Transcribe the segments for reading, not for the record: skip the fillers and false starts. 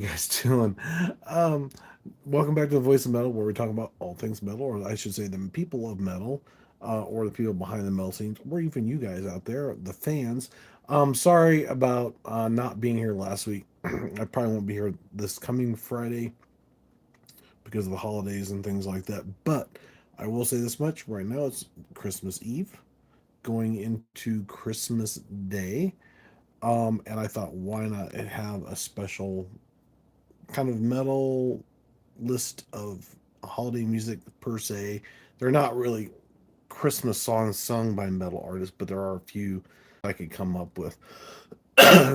you guys doing? Um, Welcome back to the Voice of Metal, where we talk about all things metal, or I should say, the people of metal, or the people behind the metal scenes, or even you guys out there, the fans. Sorry about not being here last week. I probably won't be here this coming Friday because of the holidays and things like that. But I will say this much: right now, it's Christmas Eve, going into Christmas Day. And I thought, why not have a special kind of metal list of holiday music per se. They're not really Christmas songs sung by metal artists, but there are a few I could come up with.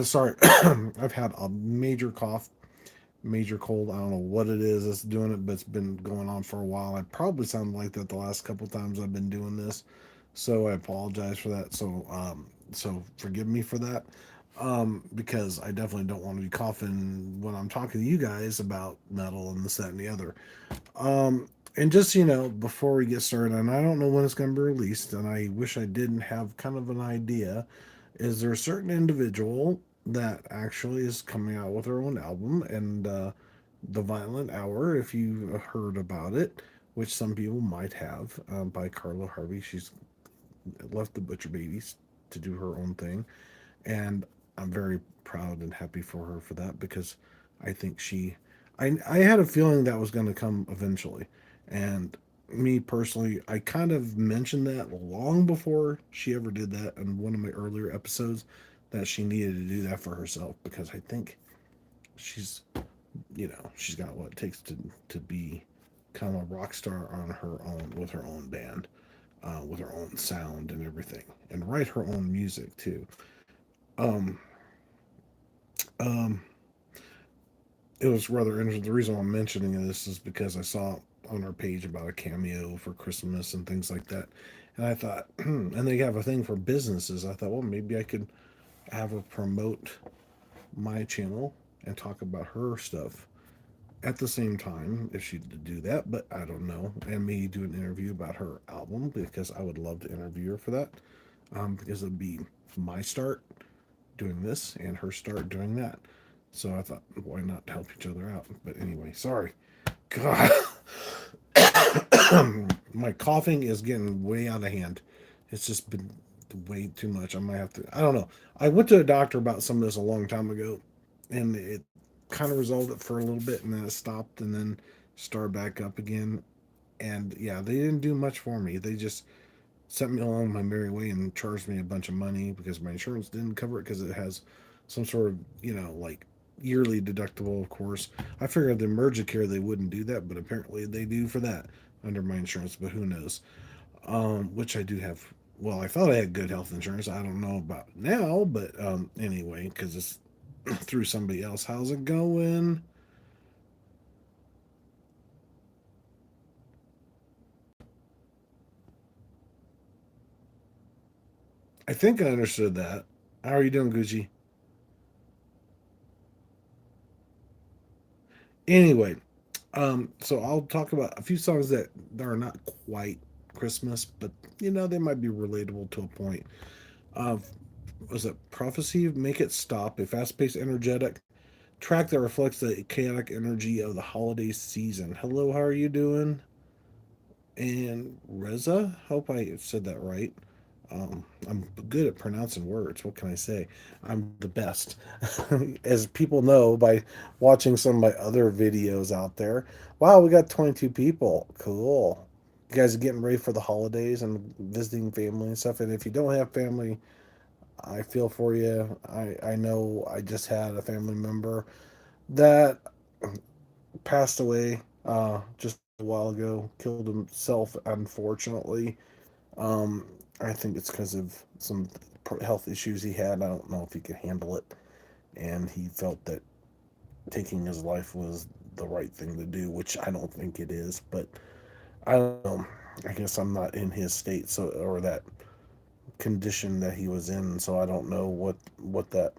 Sorry, I've had a major cough, major cold. I don't know what it is that's doing it, but it's been going on for a while. I probably sound like that the last couple times I've been doing this, so I apologize for that. So forgive me for that, because I definitely don't want to be coughing when I'm talking to you guys about metal and this, that, and the other. And just before we get started, and I don't know when it's going to be released, and I wish I didn't have kind of an idea. Is there a certain individual that actually is coming out with her own album, and the Violent Hour, if you heard about it, which some people might have, by Carla Harvey. She's left the Butcher Babies to do her own thing, and I'm very proud and happy for her for that because I think I had a feeling that was going to come eventually, and me personally, I kind of mentioned that long before she ever did that in one of my earlier episodes that she needed to do that for herself because I think she's she's got what it takes to be kind of a rock star on her own with her own band, with her own sound and everything, and write her own music too. Um, um, it was rather interesting. The reason why I'm mentioning this is because I saw on our page about a cameo for Christmas and things like that, and I thought, and they have a thing for businesses. I thought, well, maybe I could have her promote my channel and talk about her stuff at the same time if she did do that, but I don't know. And maybe do an interview about her album because I would love to interview her for that. Because it'd be my start doing this and her start doing that. So I thought, why not help each other out? But anyway, sorry. God, my coughing is getting way out of hand. It's just been way too much. I might have to. I don't know. I went to a doctor about some of this a long time ago, and it kind of resolved it for a little bit, and then it stopped, and then started back up again. And yeah, they didn't do much for me. They just sent me along my merry way and charged me a bunch of money because my insurance didn't cover it because it has some sort of like yearly deductible. Of course, I figured the emergent care they wouldn't do that, but apparently they do for that under my insurance. But who knows? Which I do have. Well, I thought I had good health insurance. I don't know about now, but anyway, because it's through somebody else. How's it going? I think I understood that. How are you doing, Gucci? Anyway, so I'll talk about a few songs that are not quite Christmas, but they might be relatable to a point. Uh, was it Prophecy? Make It Stop, a fast-paced, energetic track that reflects the chaotic energy of the holiday season. Hello, how are you doing? And Reza, hope I said that right. I'm good at pronouncing words. What can I say? I'm the best. As people know by watching some of my other videos out there. Wow, we got 22 people. Cool. You guys are getting ready for the holidays and visiting family and stuff. And if you don't have family, I feel for you. I know I just had a family member that passed away just a while ago, killed himself, unfortunately. Um, I think it's because of some health issues he had. I don't know if he could handle it, and he felt that taking his life was the right thing to do, which I don't think it is. But I don't know. I guess I'm not in his state, so or that condition that he was in, so I don't know what that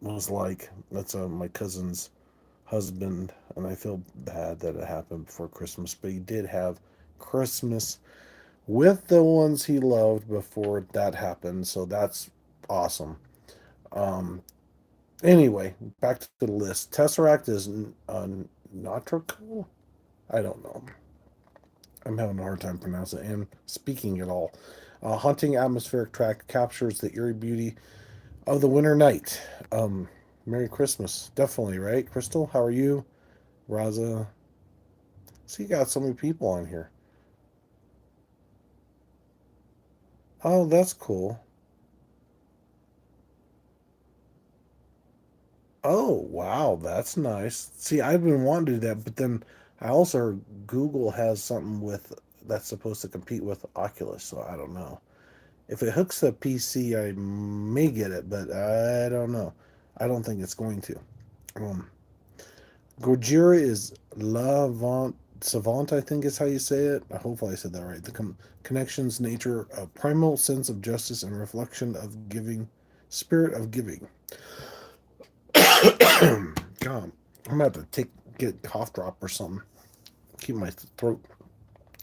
was like. That's my cousin's husband, and I feel bad that it happened before Christmas. But he did have Christmas with the ones he loved before that happened. So that's awesome. Um, Anyway, back to the list. Tesseract is nautical. I don't know. I'm having a hard time pronouncing it and speaking it all. Haunting atmospheric track captures the eerie beauty of the winter night. Um, Merry Christmas, definitely, right? Crystal, how are you? Raza, see, you got so many people on here. Oh, that's cool. Oh, wow, that's nice. See, I've been wanting to do that, but then I also heard Google has something with that's supposed to compete with Oculus, so I don't know. If it hooks a PC, I may get it, but I don't know. I don't think it's going to. Um, Gojira is Lavant Savant, I think is how you say it. Hopefully, I said that right. The connections, nature, a primal sense of justice, and reflection of giving, spirit of giving. God, I'm gonna have to get cough drop or something. Keep my throat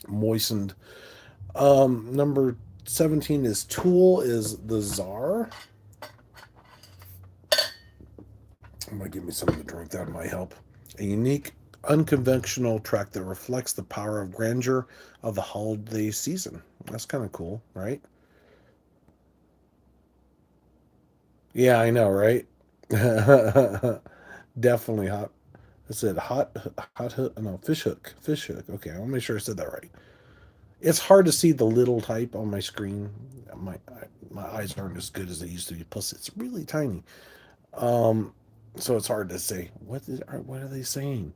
moistened. Number 17 is Tool is the Czar. I'm gonna give me something to drink. That might help. A unique, unconventional track that reflects the power of grandeur of the holiday season. That's kind of cool, right? Yeah, I know, right? Definitely hot. I said hot hook. No, fish hook. Fish hook. Okay, I want to make sure I said that right. It's hard to see the little type on my screen. My eyes aren't as good as they used to be. Plus, it's really tiny. Um, so it's hard to say what are they saying.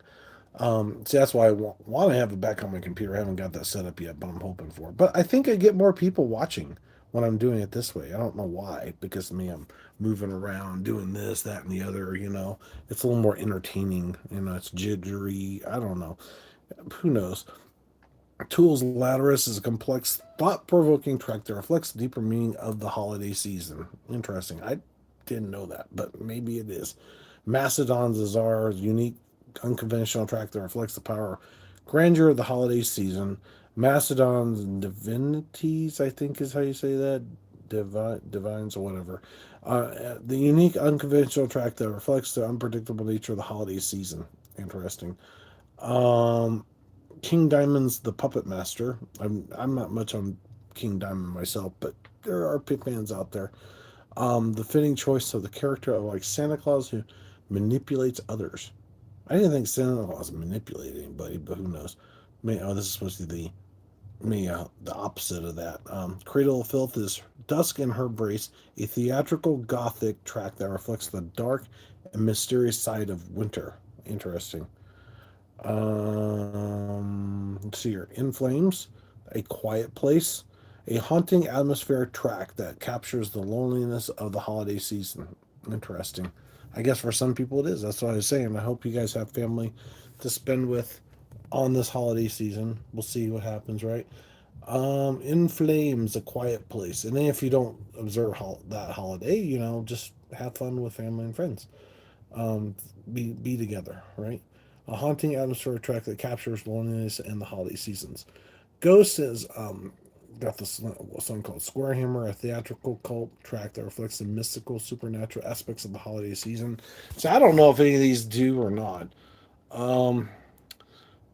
See, that's why I want to have it back on my computer. I haven't got that set up yet, but I'm hoping for it. But I think I get more people watching when I'm doing it this way. I don't know why, because me, I'm moving around, doing this, that, and the other. It's a little more entertaining. It's jittery. I don't know. Who knows? Tool's Latterus is a complex, thought provoking track that reflects the deeper meaning of the holiday season. Interesting. I didn't know that, but maybe it is. Macedon's Azar's unique, unconventional track that reflects the power, grandeur of the holiday season. Macedon's Divinities, I think is how you say that. Divines or whatever. The unique, unconventional track that reflects the unpredictable nature of the holiday season. Interesting. Um, King Diamond's the Puppet Master. I'm not much on King Diamond myself, but there are fans out there. The fitting choice of the character of like Santa Claus who manipulates others. I didn't think Santa Claus manipulated anybody, but who knows? This is supposed to be the opposite of that. Cradle of Filth is Dusk in Her Brace, a theatrical gothic track that reflects the dark and mysterious side of winter. Interesting. Let's see here. In Flames, A Quiet Place, a haunting atmospheric track that captures the loneliness of the holiday season. Interesting. I guess for some people it is. That's what I was saying. I hope you guys have family to spend with on this holiday season. We'll see what happens, right? In Flames, A Quiet Place. And then if you don't observe that holiday, just have fun with family and friends. um, be together, right? A haunting atmospheric track that captures loneliness and the holiday seasons. Ghost is got this song called Square Hammer, a theatrical cult track that reflects the mystical, supernatural aspects of the holiday season. So I don't know if any of these do or not. Um,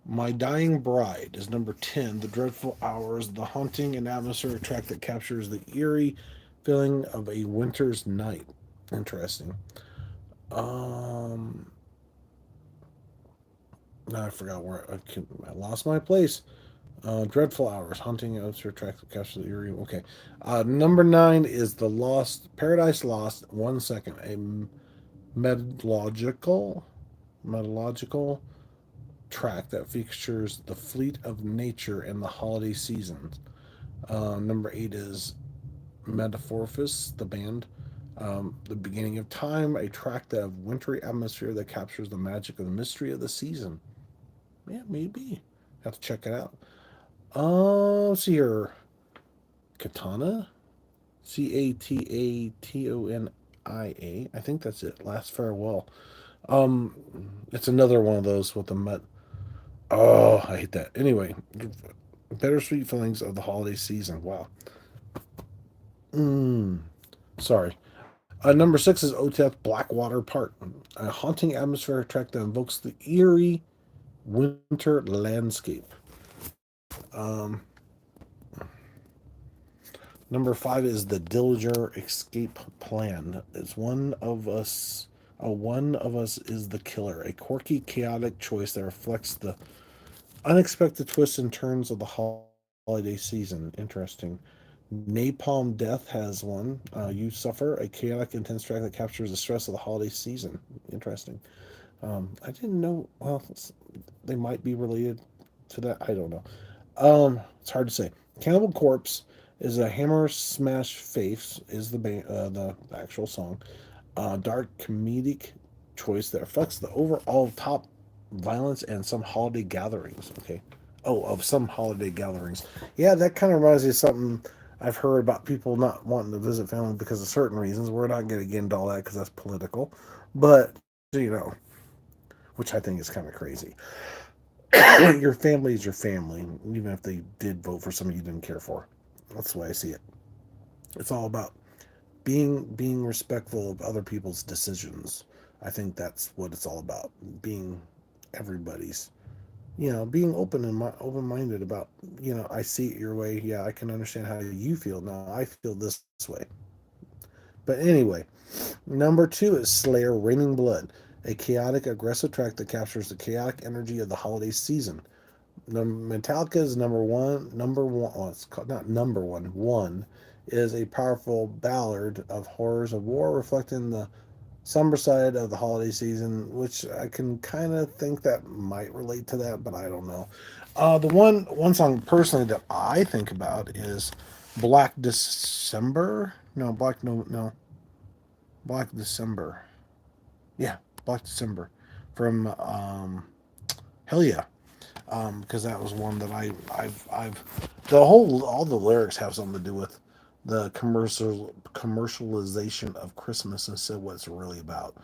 My Dying Bride is number 10, The Dreadful Hours, the haunting and atmospheric track that captures the eerie feeling of a winter's night. Interesting. Um, I forgot where I lost my place. Dreadful Hours, Hunting Outer Track to Capture the Eerie. Okay. Number 9 is The Lost, Paradise Lost, 1 second. Metallurgical, metallurgical track that features the fleet of nature and the holiday seasons. Number 8 is Metaphorphis, the band. The Beginning of Time, a track that of wintry atmosphere that captures the magic of the mystery of the season. Yeah, maybe. Have to check it out. Let's see here. Katana? Catonia. I think that's it. Last Farewell. Um, it's another one of those with the Met. Oh, I hate that. Anyway, bittersweet feelings of the holiday season. Wow. Mm, sorry. Number six is Oteth Blackwater Park, a haunting atmospheric track that invokes the eerie winter landscape. Um, Number five is the Dillinger Escape Plan. It's one of us. One of us is the killer. A quirky, chaotic choice that reflects the unexpected twists and turns of the holiday season. Interesting. Napalm Death has one. You suffer a chaotic, intense track that captures the stress of the holiday season. Interesting. I didn't know. Well, they might be related to that. I don't know. It's hard to say. Cannibal Corpse is a Hammer Smash Face is the actual song. Dark comedic choice that reflects the overall top violence and some holiday gatherings. Okay. Oh, of some holiday gatherings. Yeah, that kind of reminds me of something I've heard about people not wanting to visit family because of certain reasons. We're not going to get into all that because that's political. But, which I think is kind of crazy. Your family is your family, even if they did vote for somebody you didn't care for. That's the way I see it. It's all about being respectful of other people's decisions. I think that's what it's all about. Being everybody's, being open minded about, I see it your way. Yeah, I can understand how you feel. Now I feel this way. But anyway, number two is Slayer Raining Blood, a chaotic, aggressive track that captures the chaotic energy of the holiday season. Metallica's number one, well, it's called, not number one, is a powerful ballad of horrors of war, reflecting the somber side of the holiday season, which I can kind of think that might relate to that, but I don't know. The one song personally that I think about is Black December. No, Black December. Yeah, Black December from Hell Yeah, because that was one that I've all the lyrics have something to do with the commercialization of Christmas instead of what it's really about.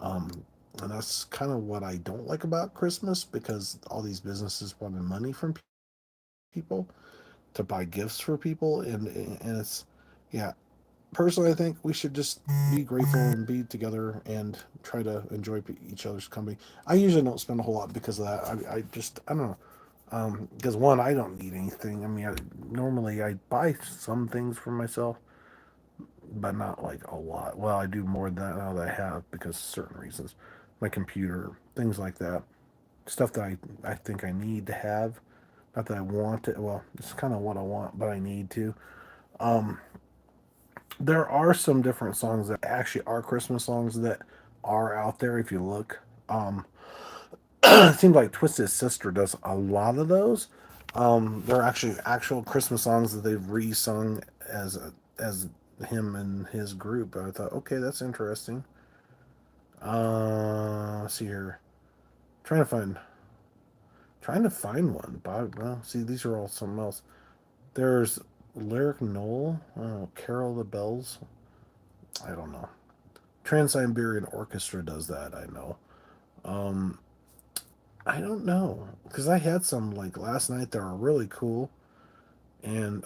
And that's kind of what I don't like about Christmas because all these businesses wanting money from people to buy gifts for people, and it's yeah. Personally, I think we should just be grateful and be together and try to enjoy each other's company. I usually don't spend a whole lot because of that. I don't know. Because one, I don't need anything. I mean, normally I buy some things for myself, but not like a lot. Well, I do more than that now that I have because of certain reasons. My computer, things like that, stuff that I think I need to have. Not that I want it. Well, it's kind of what I want, but I need to. Um, there are some different songs that actually are Christmas songs that are out there if you look. It seems like Twisted Sister does a lot of those. They're actually actual Christmas songs that they've re-sung as him and his group. I thought, okay, that's interesting. Let's see here, trying to find trying to find one. But well, see, these are all something else. There's Lyric Knoll, Carol the Bells. I don't know. Trans Siberian Orchestra does that. I know. Um, I don't know because I had some like last night that were really cool, and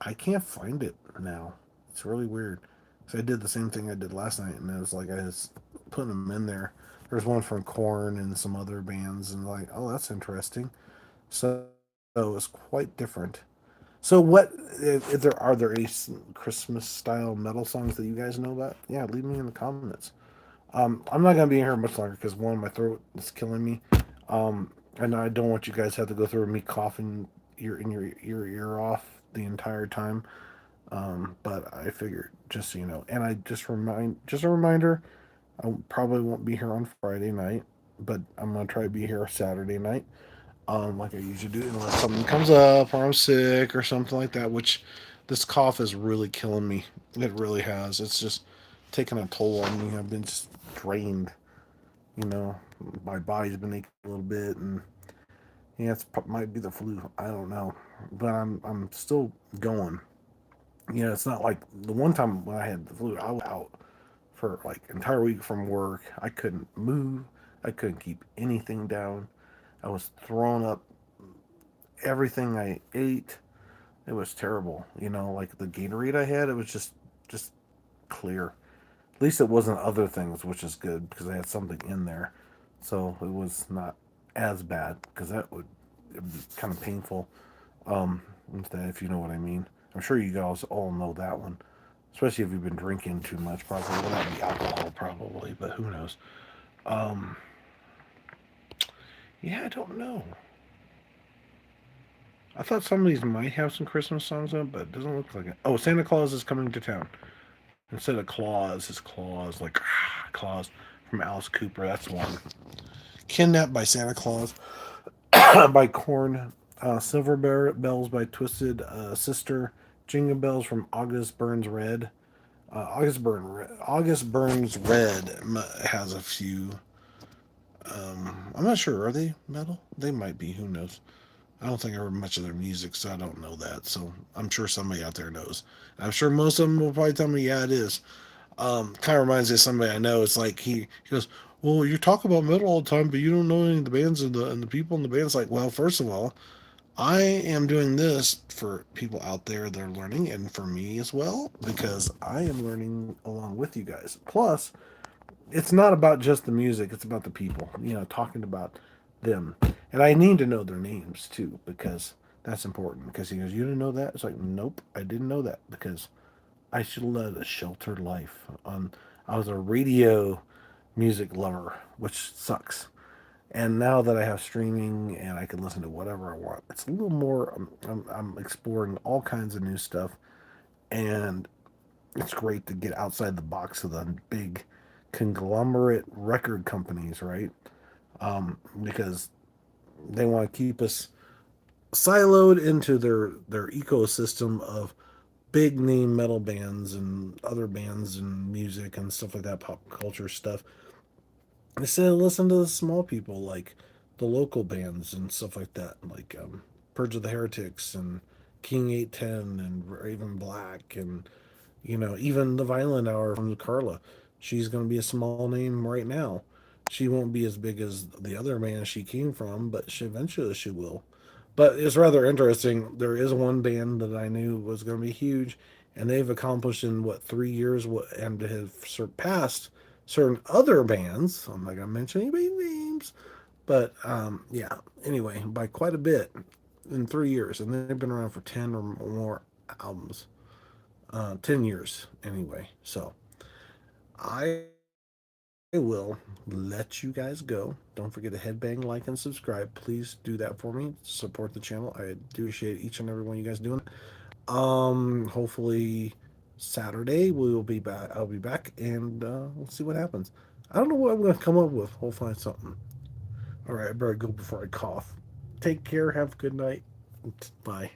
I can't find it now. It's really weird. So I did the same thing I did last night, and it was like I was putting them in there. There's one from Korn and some other bands, and like, oh, that's interesting. So it's quite different. So what if there are there any Christmas style metal songs that you guys know about? Yeah, leave me in the comments. I'm not gonna be here much longer because one, my throat is killing me, and I don't want you guys to have to go through me coughing your ear off the entire time. But I figured just so you know, and I just a reminder, I probably won't be here on Friday night, but I'm gonna try to be here Saturday night, like I usually do, unless something comes up or I'm sick or something like that. Which this cough is really killing me. It really has. It's just taking a toll on me. I've been just drained. You know, my body's been aching a little bit, and yeah, might be the flu. I don't know, but I'm still going. It's not like the one time when I had the flu, I was out for like entire week from work. I couldn't move. I couldn't keep anything down. I was throwing up everything I ate. It was terrible. Like the Gatorade I had, it was just clear. At least it wasn't other things, which is good because I had something in there, so it was not as bad because that would it be kind of painful. Instead, if you know what I mean. I'm sure you guys all know that one, especially if you've been drinking too much. Probably well, that'd be alcohol, probably, but who knows? Um, yeah, I don't know. I thought some of these might have some Christmas songs in it, but it doesn't look like it. Oh, Santa Claus is coming to town. Instead of Claus, it's Claus, like Claus from Alice Cooper. That's one. Kidnapped by Santa Claus by Corn. Silver Bells by Twisted Sister. Jingle Bells from August Burns Red. August Burns Red has a few. I'm not sure. Are they metal? They might be. Who knows? I don't think I heard much of their music, so I don't know that. So I'm sure somebody out there knows. I'm sure most of them will probably tell me, yeah, it is. Kind of reminds me of somebody I know. It's like he goes, well, you talk about metal all the time, but you don't know any of the bands and the people in the band. It's like, well, first of all, I am doing this for people out there that are learning, and for me as well, because I am learning along with you guys. Plus, it's not about just the music; it's about the people. Talking about them, and I need to know their names too because that's important. Because he goes, "You didn't know that?" It's like, "Nope, I didn't know that because I should have led a sheltered life. I was a radio music lover, which sucks. And now that I have streaming and I can listen to whatever I want, it's a little more. I'm exploring all kinds of new stuff, and it's great to get outside the box of the big conglomerate record companies, right? Because they want to keep us siloed into their ecosystem of big name metal bands and other bands and music and stuff like that, pop culture stuff. Instead of listen to the small people like the local bands and stuff like that, like Purge of the Heretics and King 810 and Raven Black and even the Violent Hour from Carla. She's going to be a small name right now. She won't be as big as the other band she came from, but eventually she will. But it's rather interesting. There is one band that I knew was going to be huge, and they've accomplished in what 3 years, and have surpassed certain other bands. I'm not going to mention any names, but yeah. Anyway, by quite a bit in 3 years, and they've been around for 10 or more albums. 10 years anyway. So I will let you guys go. Don't forget to headbang, like, and subscribe. Please do that for me. Support the channel. I do appreciate each and every one of you guys doing it. Hopefully Saturday we will be back. I'll be back, and we'll see what happens. I don't know what I'm going to come up with. We'll find something. All right, I better go before I cough. Take care. Have a good night. Bye.